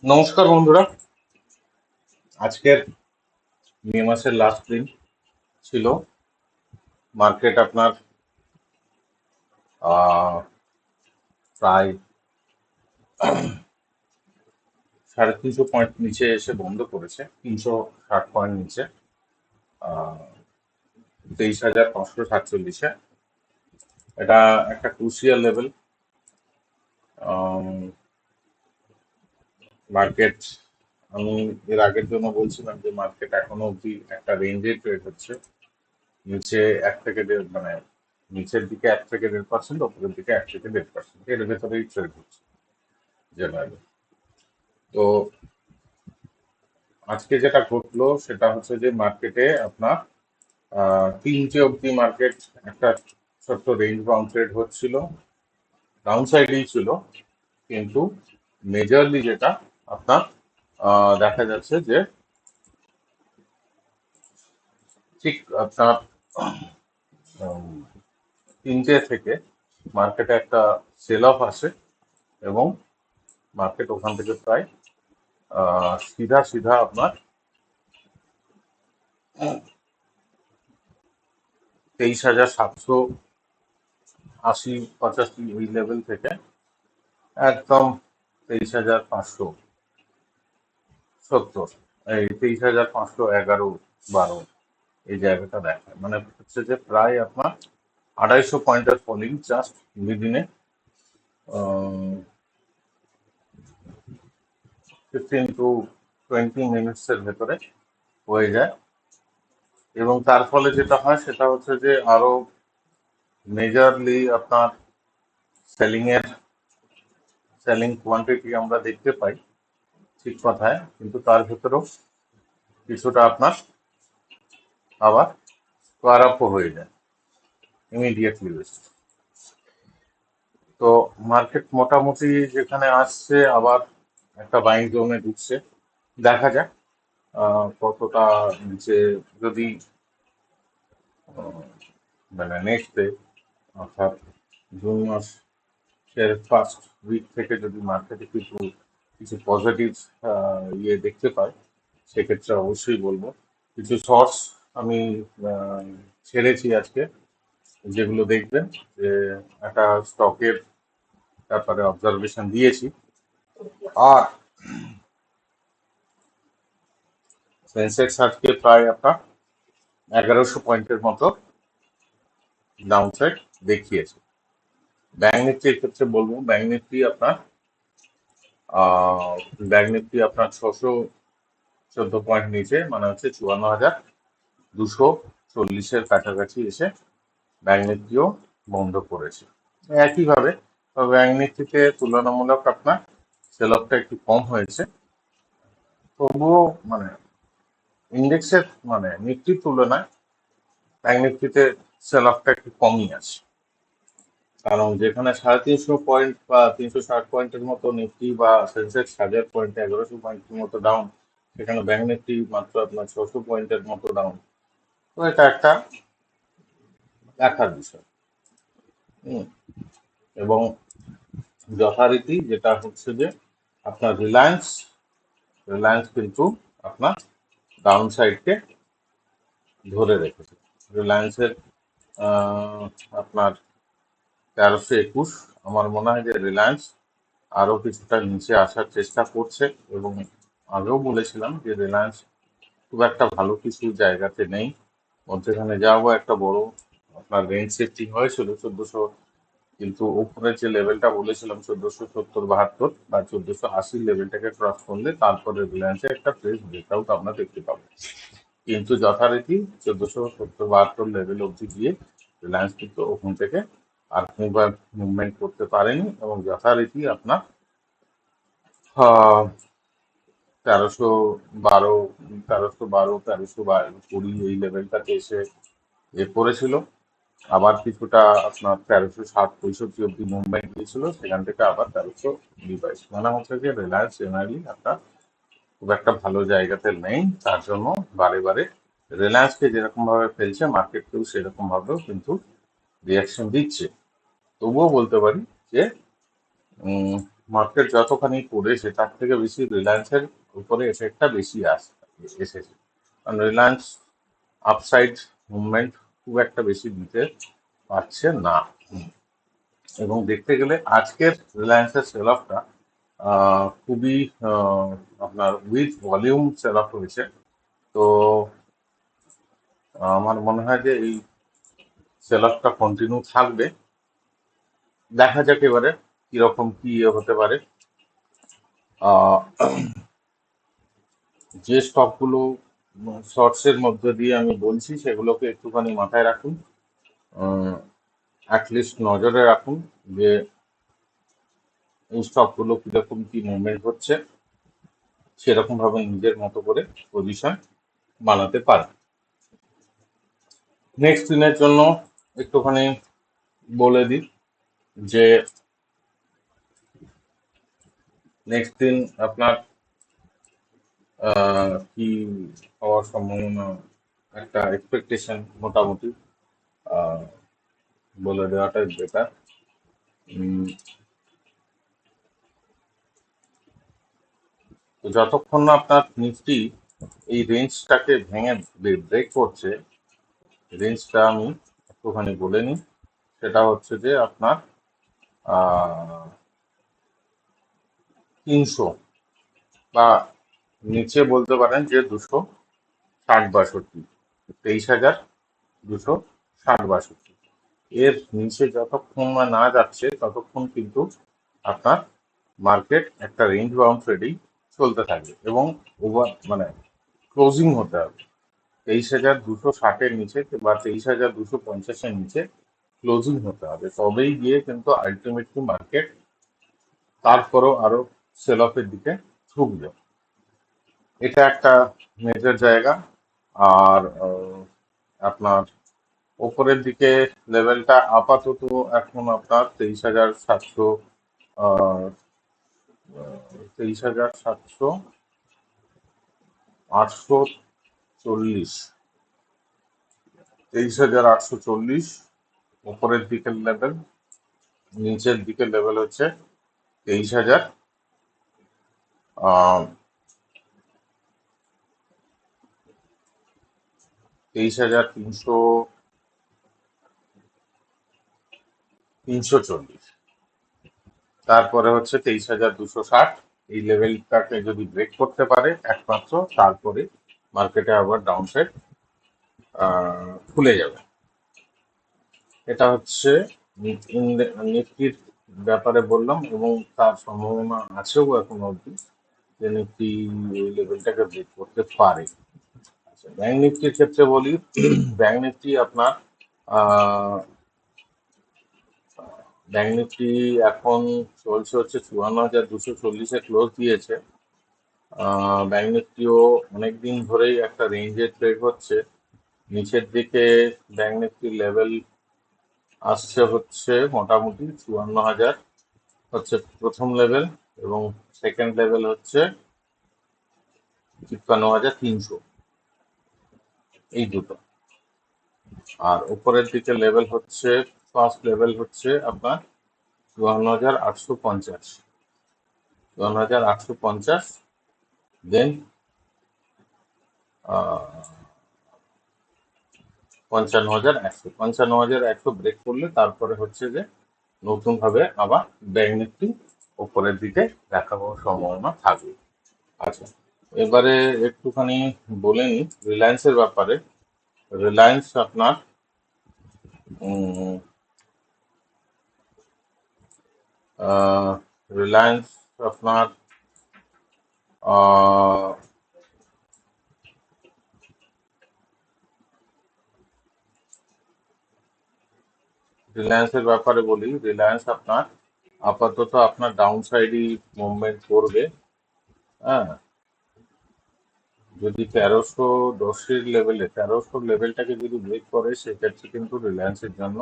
নমস্কার বন্ধুরা। আজকের মে মাসের লাস্ট দিন ছিল। মার্কেট আপনার আহ, প্রায় 350 পয়েন্ট নিচে এসে বন্ধ করেছে, 360 পয়েন্ট নিচে, 23,547-এ। এটা একটা ক্রুশিয়াল লেভেল। মার্কেট, আমি এর আগের জন্য বলছিলাম যে মার্কেট এখনো অব্দি একটা রেঞ্জে ট্রেড হচ্ছে। নিচে 1 থেকে 1.5, মানে নিচের দিকে 1 থেকে 1.5%, উপরের দিকে 1 থেকে 1.5%, এর ভেতরেই ট্রেড হচ্ছে জেনারেলি। তো আজকে যেটা ঘটলো সেটা হচ্ছে যে মার্কেটে আপনার 3টে অব্দি মার্কেট একটা ছোট্ট রেঞ্জ বাউন্ড ট্রেড হচ্ছিল, ডাউন সাইডেই ছিল। কিন্তু মেজরলি যেটা আপনার দেখা যাচ্ছে যে ঠিক আপনার উম, 3টে থেকে মার্কেটে একটা সেল অফ আসে, এবং মার্কেট ওখান থেকে প্রায় সিধা সিধা আপনার 23,780-85 এই লেভেল থেকে একদম 23,570, এই 23,511-12 এই জায়গাটা দেখায়। মানে হচ্ছে যে প্রায় আপনার 250 পয়েন্টের ফলিং জাস্ট উইদিনে 15 to 20 মিনিটস এর ভেতরে হয়ে যায়। এবং তার ফলে যেটা হয় সেটা হচ্ছে যে আরো মেজরলি আপনার সেলিং কোয়ান্টিটি আমরা দেখতে পাই, ঠিক কথায়, কিন্তু তার ভেতরেও কিছুটা আপনার আবার স্কোয়ার আপও হয়ে যায় ইমিডিয়েটলি বেসিস। তো মার্কেট মোটামুটি যেখানে আসছে আবার একটা বাইং জোনে ঢুকছে। দেখা যাক কতটা নিচে, যদি আহ, মানে নেক্সট ডে অর্থাৎ জুন মাসের ফার্স্ট উইক থেকে যদি মার্কেটে কিছু কিছু পজিটিভ ইয়ে দেখতে পাই, সেক্ষেত্রে অবশ্যই বলবো। কিছু শর্টস আমি আহ, ছেড়েছি আজকে, যেগুলো দেখবেন যে একটা স্টকের ব্যাপারে অবজারভেশন দিয়েছি। আর সেন্সেক্স আজকে প্রায় আপনার 1100 পয়েন্টের মতো ডাউন সাইড দেখিয়েছে। ব্যাংক নিফটির ক্ষেত্রে বলবো, ব্যাংক নিফটি আপনার 614 পয়েন্ট নিচে, মানে হচ্ছে 54,240-এর কাছাকাছি এসে ব্যাংক নিফটিও বন্ধ করেছে। একইভাবে ব্যাংক নিফটিতে তুলনামূলক আপনার সেল অফটা একটু কম হয়েছে, তবুও মানে ইন্ডেক্সের মানে নিফটির তুলনায় ব্যাংক নিফটিতে সেল অফটা একটু কমই আছে। কারণ যেখানে 350 পয়েন্ট বা 360 পয়েন্টের মতো নিফটি বা সেন্সেক্স 1000 পয়েন্টে 1100 পয়েন্টের মতো ডাউন, সেখানে ব্যাংক নিফটি মাত্র আপনার 600 পয়েন্টের মতো ডাউন। তো এটা একটা দেখার বিষয়। হুম। এবং যথারীতি যেটা হচ্ছে যে আপনার রিলায়েন্স রিলায়েন্স কিন্তু আপনার ডাউন সাইডকে ধরে রেখেছে। রিলায়েন্সের আহ, আপনার 1321, আমার মনে হয় যে রিলায়েন্স আরো কিছুটা নিচে আসার চেষ্টা করছে। এবং আগেও বলেছিলাম যে রিলায়েন্স খুব একটা ভালো কিছু জায়গাতে নেই। মধ্যখানে যাবো একটা বড় আপনার রেঞ্জ সেটিং হয়েছিল 1400, কিন্তু উপরের যে লেভেলটা বলেছিলাম 1470-72 বা 1480 লেভেলটাকে ক্রস করলে তারপরে রিলায়েন্সে একটা ফ্রেশ ব্রেকআউট আমরা দেখতে পাবো। কিন্তু যথারীতি 1470-72 লেভেল অবধি গিয়ে রিলায়েন্স কিন্তু ওখান থেকে আর কোনোবার মুভমেন্ট করতে পারেনি, এবং যথারীতি আপনার আহ, 1312, 1312, 1320 এই লেভেলটাতে এসে করেছিল। আবার কিছুটা আপনার 1360-65 অব্দি মুভমেন্ট দিয়েছিল, সেখান থেকে আবার 1322। মনে হচ্ছে যে রিলায়েন্স জেনারেলি একটা খুব একটা ভালো জায়গাতে নেই। তার জন্য বারে বারে রিলায়েন্সকে যেরকম ভাবে ফেলছে, মার্কেটকেও সেরকম ভাবেও কিন্তু রিয়াকশন দিচ্ছে। তবুও বলতে পারি যে মার্কেট যতখানি পড়েছে তার থেকে বেশি রিলায়েন্সের উপরে এফেক্টটা বেশি এসেছে। কারণ রিলায়েন্স আপসাইড মুভমেন্ট খুব একটা বেশি দিতে পারছে না। এবং দেখতে গেলে আজকের রিলায়েন্সের সেল অফটা খুবই আপনার উইথ ভলিউম সেল অফ হয়েছে। তো আমার মনে হয় যে এই সেল অফটা কন্টিনিউ থাকবে। দেখা যাক এবারে কিরকম কি হতে পারে। আহ, যে স্টকগুলো শর্টসের মধ্যে দিয়ে আমি বলছি সেগুলোকে একটুখানি মাথায় রাখুন, অ্যাটলিস্ট নজরে রাখুন যে এই স্টকগুলো কিরকম কি মুভমেন্ট হচ্ছে, সেরকম ভাবে নিজের মতো করে পজিশন বানাতে পারেন। নেক্সট দিনের জন্য একটুখানি বলে দিই যে নেক্সট দিন আপনার কি হওয়ার সম্ভাবনা, একটা এক্সপেকটেশন মোটামুটি আহ, বলে দেওয়াটাই বেটার। যতক্ষণ না আপনার নিফটি এই রেঞ্জটাকে ভেঙে ব্রেক করছে, রেঞ্জটা আমি একটুখানি বলে নিই। সেটা হচ্ছে যে আপনার 300 বা নিচে বলতে পারেন যে 260-62, 23,260-62, এর নিচে যতক্ষণ না যাচ্ছে ততক্ষণ কিন্তু আপনার মার্কেট একটা রেঞ্জ বাউন্ড ট্রেডিং চলতে থাকবে এবং ওভার মানে ক্লোজিং হতে হবে 23,260-এর নিচে বা 23,250-এর নিচে ক্লোজিং হতে হবে, তবেই গিয়ে কিন্তু আলটিমেটলি মার্কেট তারপরও আরো সেল অফের দিকে ঝুঁকবে। এটা একটা মেজর জায়গা। আর আপনার ওপরের দিকে লেভেলটা আপাতত এখন আপনার 23,700, 23,700, 840, 23,840 উপরের দিকের লেভেল। নিচের দিকের লেভেল হচ্ছে 23,000, 23,340, তারপরে হচ্ছে 23,260। এই লেভেলটাকে যদি ব্রেক করতে পারে একমাত্র, তারপরে মার্কেটে আবার ডাউন সাইড খুলে যাবে। এটা হচ্ছে নিফটির ব্যাপারে বললাম, এবং তার সম্ভাবনা আছেও এখন অবধি যে নিফটি এই লেভেলটাকে ব্রেক করতে পারে। আচ্ছা, ব্যাংক নিফটির ক্ষেত্রে বলি, ব্যাংক নিফটি আপনার আহ, ব্যাংক নিফটি এখন চলছে হচ্ছে 54,240-এ ক্লোজ দিয়েছে। ব্যাংক নিফটিও অনেকদিন ধরেই একটা রেঞ্জে ট্রেড হচ্ছে। নিচের দিকে ব্যাংক নিফটির লেভেল আসছে হচ্ছে মোটামুটি 54,000 হচ্ছে প্রথম লেভেল, এবং সেকেন্ড লেভেল হচ্ছে 53,300, এই দুটো। আর উপরের দিকে লেভেল হচ্ছে, ফার্স্ট লেভেল হচ্ছে আপনার 54,850, 54,850, দেন 55,100, 55,100 ব্রেক করলে তারপরে হচ্ছে যে নতুন ভাবে আবার ব্যাংক নিফটি উপরের দিকে দেখা পাওয়ার সম্ভাবনা থাকবে। আচ্ছা, এবারে একটুখানি বলে নিই রিলায়েন্সের ব্যাপারে। রিলায়েন্স আপনার রিলায়েন্স আপনার রিলায়েন্সের ব্যাপারে বলি, রিলায়েন্স আপনার আপাতত আপনার ডাউন সাইডই মুভমেন্ট করবে। হ্যাঁ, যদি 1310-এর লেভেলে 1300 লেভেলটাকে যদি ব্রেক করে সেক্ষেত্রে কিন্তু রিলায়েন্সের জন্য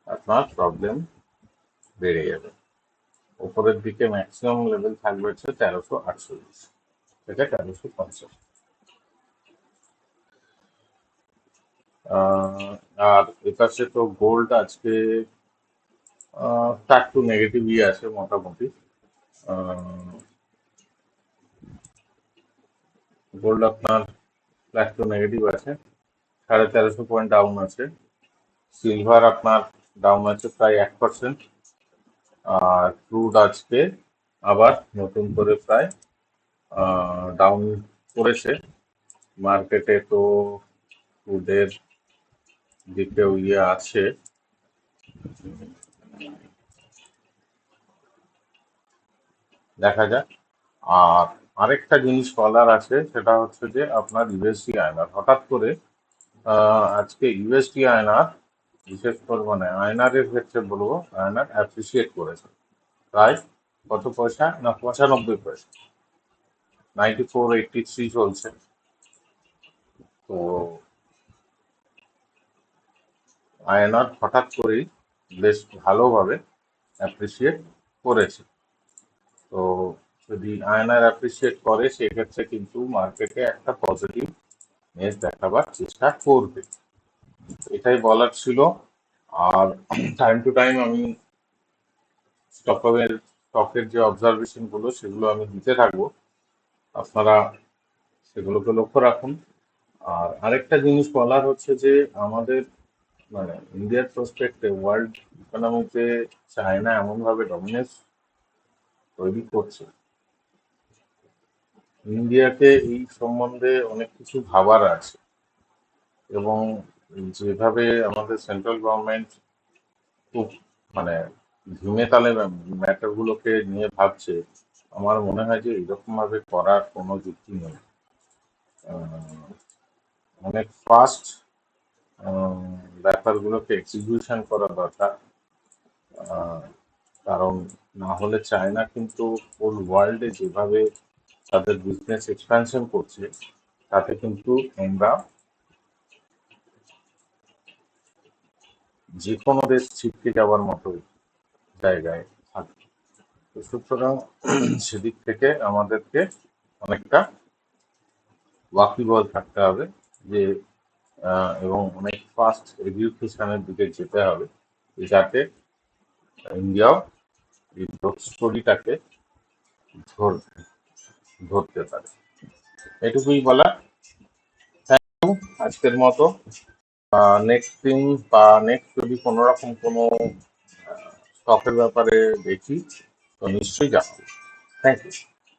আপনার প্রবলেম বেড়ে যাবে। উপরের দিকে ম্যাক্সিমাম লেভেল থাকবে হচ্ছে 1348 থেকে 1350। আর এপাশে তো গোল্ড আজকে একটু নেগেটিভই আছে মোটামুটি। গোল্ড আপনার ফ্ল্যাট টু নেগেটিভ আছে, 1350 পয়েন্ট ডাউন আছে। সিলভার আপনার ডাউন আছে প্রায় 1%। আর ক্রুড আজকে আবার নতুন করে প্রায় ডাউন করেছে। মার্কেটে তো ক্রুডের দিকেও আছে, দেখা যাক। আর আরেকটা জিনিস বলার আছে, সেটা হচ্ছে যে আপনার ইউএসডি আয়নার হঠাৎ করে আজকে ইউএসডি আয়নার, বিশেষ করে মানে আয়নারের ক্ষেত্রে বলবো, আয়নার অ্যাপ্রিসিয়েট করেছে প্রায় কত পয়সা না, 95 পয়সা, 94.83 চলছে। তো আয়নার হঠাৎ করেই বেশ ভালোভাবে অ্যাপ্রিসিয়েট করেছে। তো যদি আয়নার অ্যাপ্রিসিয়েট করে সেক্ষেত্রে কিন্তু মার্কেটে একটা পজিটিভ নেস দেখাবার চেষ্টা করবে, এটাই বলার ছিল। আর টাইম টু টাইম আমি স্টকের যে অবজারভেশন গুলো সেগুলো আমি দিতে থাকবো, আপনারা সেগুলোকে লক্ষ্য রাখুন। আর আরেকটা জিনিস বলার হচ্ছে যে আমাদের মানে ইন্ডিয়ার প্রসপেক্টে ওয়ার্ল্ড ইকোনমিতে চায়না এমন ভাবে ডমিনেন্স তৈরি করছে, ইন্ডিয়াকে এই সম্বন্ধে অনেক কিছু ভাবার আছে। এবং যেভাবে আমাদের সেন্ট্রাল গভর্নমেন্ট খুব মানে ধিমে তালে ম্যাটার গুলোকে নিয়ে ভাবছে, আমার মনে হয় যে এরকম ভাবে করার কোনো যুক্তি নেই। আহ, অনেক ফাস্ট ব্যাপারগুলোকে এক্সিকিউশন করা দরকার। আহ, কারণ না হলে চায়না কিন্তু ফুল ওয়ার্ল্ডে যেভাবে তাদের বিজনেস এক্সপ্যানশন করছে, তাতে কিন্তু আমরা যে কোনো দেশ ছিটকে যাওয়ার মতো জায়গায় থাকি। তো সুতরাং সেদিক থেকে আমাদেরকে অনেকটা ওয়াকিবল থাকতে হবে যে এবং অনেক ফাস্ট এডুকেশনের দিকে যেতে হবে, যাতে ইন্ডিয়াও এই গ্রোথ স্টোরিটাকে ধরতে পারে। এটুকুই বলা। আজকের মতো নেক্সট দিন বা নেক্সট যদি কোনো রকম কোনো স্টকের ব্যাপারে দেখি তো নিশ্চয়ই জানাবো। Thank you.